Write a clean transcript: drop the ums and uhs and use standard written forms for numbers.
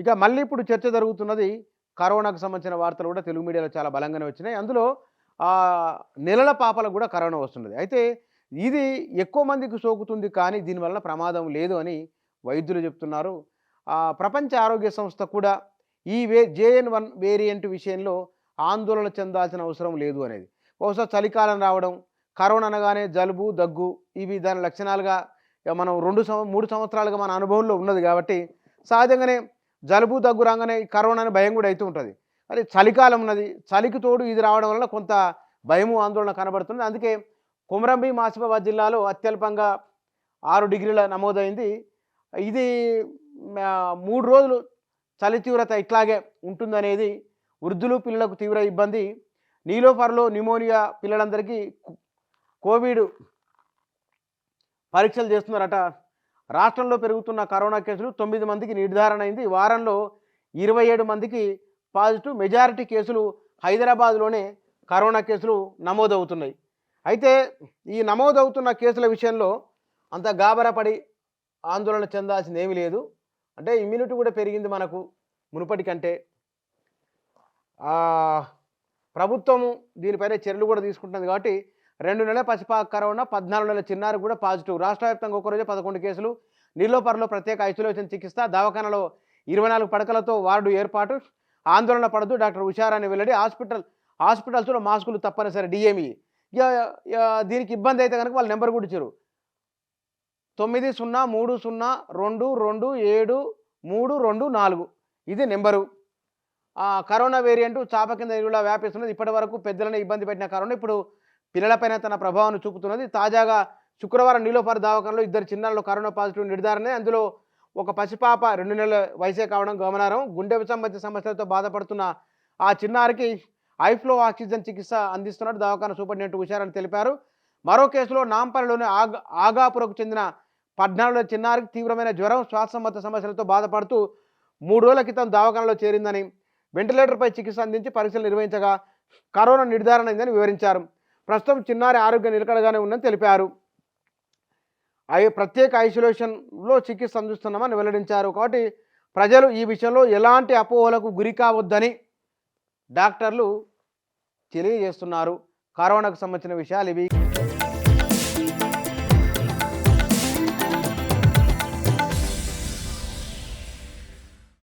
ఇక మళ్ళీ ఇప్పుడు చర్చ జరుగుతున్నది కరోనాకు సంబంధించిన వార్తలు కూడా తెలుగు మీడియాలో చాలా బలంగానే వచ్చినాయి. అందులో నెలల పాపలకు కూడా కరోనా వస్తున్నది. అయితే ఇది ఎక్కువ మందికి సోకుతుంది కానీ దీనివల్ల ప్రమాదం లేదు అని వైద్యులు చెప్తున్నారు. ప్రపంచ ఆరోగ్య సంస్థ కూడా ఈ JN.1 వేరియంట్ విషయంలో ఆందోళన చెందాల్సిన అవసరం లేదు అనేది. బహుశా చలికాలం రావడం, కరోనా అనగానే జలుబు, దగ్గు ఇవి దాని లక్షణాలుగా మనం 3 సంవత్సరాలుగా మన అనుభవంలో ఉన్నది కాబట్టి సహజంగానే జలుబు, దగ్గు రాగానే కరోనా అని భయం కూడా అవుతూ ఉంటుంది. అదే చలికాలం ఉన్నది, చలికి తోడు ఇది రావడం వల్ల కొంత భయము, ఆందోళన కనబడుతుంది. అందుకే కొమరంభీం ఆసిఫాబాద్ జిల్లాలో అత్యల్పంగా 6 డిగ్రీల నమోదైంది. ఇది 3 రోజులు చలి తీవ్రత ఇట్లాగే ఉంటుందనేది వృద్ధులు, పిల్లలకు తీవ్ర ఇబ్బంది. నీలోఫర్లో న్యూమోనియా పిల్లలందరికీ కోవిడ్ పరీక్షలు చేస్తున్నారట. రాష్ట్రంలో పెరుగుతున్న కరోనా కేసులు 9 మందికి నిర్ధారణ అయింది. వారంలో 27 మందికి పాజిటివ్. మెజారిటీ కేసులు హైదరాబాద్లోనే కరోనా కేసులు నమోదవుతున్నాయి. అయితే ఈ నమోదవుతున్న కేసుల విషయంలో అంత గాబరపడి ఆందోళన చెందాల్సింది ఏమీ లేదు. అంటే ఇమ్యూనిటీ కూడా పెరిగింది మనకు మునుపటి కంటే. ప్రభుత్వము దీనిపైన చర్యలు కూడా తీసుకుంటుంది కాబట్టి 2 నెలల పసిపాక కరోనా, 14 నెలల చిన్నారి కూడా పాజిటివ్. రాష్ట్ర వ్యాప్తంగా ఒకరోజే 11 కేసులు. నీలోఫర్లో ప్రత్యేక ఐసోలేషన్ చికిత్స, దవాఖానలో 24 పడకలతో వార్డు ఏర్పాటు. ఆందోళన పడదు డాక్టర్ ఉషారాణి వెల్లడి. హాస్పిటల్స్లో మాస్కులు తప్పనిసరి DME. దీనికి ఇబ్బంది అయితే కనుక వాళ్ళ నెంబర్ కూడా ఇచ్చారు 9030227324. ఇది నెంబరు. కరోనా వేరియంట్ చాప కింద ఇరువులా వ్యాపిస్తున్నది. ఇప్పటి వరకు పెద్దలను ఇబ్బంది పెట్టిన కరోనా ఇప్పుడు పిల్లలపైన తన ప్రభావాన్ని చూపుతున్నది. తాజాగా శుక్రవారం నీలోఫర్ దవాఖానలో 2 చిన్నారులు కరోనా పాజిటివ్ నిర్ధారణ. అందులో ఒక పసిపాప 2 నెలల వయసే కావడం గమనార్హం. గుండె సంబంధిత సమస్యలతో బాధపడుతున్న ఆ చిన్నారికి హైఫ్లో ఆక్సిజన్ చికిత్స అందిస్తున్నట్టు దవాఖాన సూపరింటెండెంట్ ఉషారని తెలిపారు. మరో కేసులో నాంపల్లిలోని ఆగాపురకు చెందిన 14 చిన్నారికి తీవ్రమైన జ్వరం, శ్వాసంబంధ సమస్యలతో బాధపడుతూ 3 రోజుల క్రితం దవాఖానలో చేరిందని, వెంటిలేటర్పై చికిత్స అందించి పరీక్షలు నిర్వహించగా కరోనా నిర్ధారణ అయిందని వివరించారు. ప్రస్తుతం చిన్నారి ఆరోగ్యం నిలకడగానే ఉందని తెలిపారు. ప్రత్యేక ఐసోలేషన్లో చికిత్స అందిస్తున్నామని వెల్లడించారు. కాబట్టి ప్రజలు ఈ విషయంలో ఎలాంటి అపోహలకు గురి కావద్దని డాక్టర్లు తెలియజేస్తున్నారు. కరోనాకు సంబంధించిన విషయాలు ఇవి.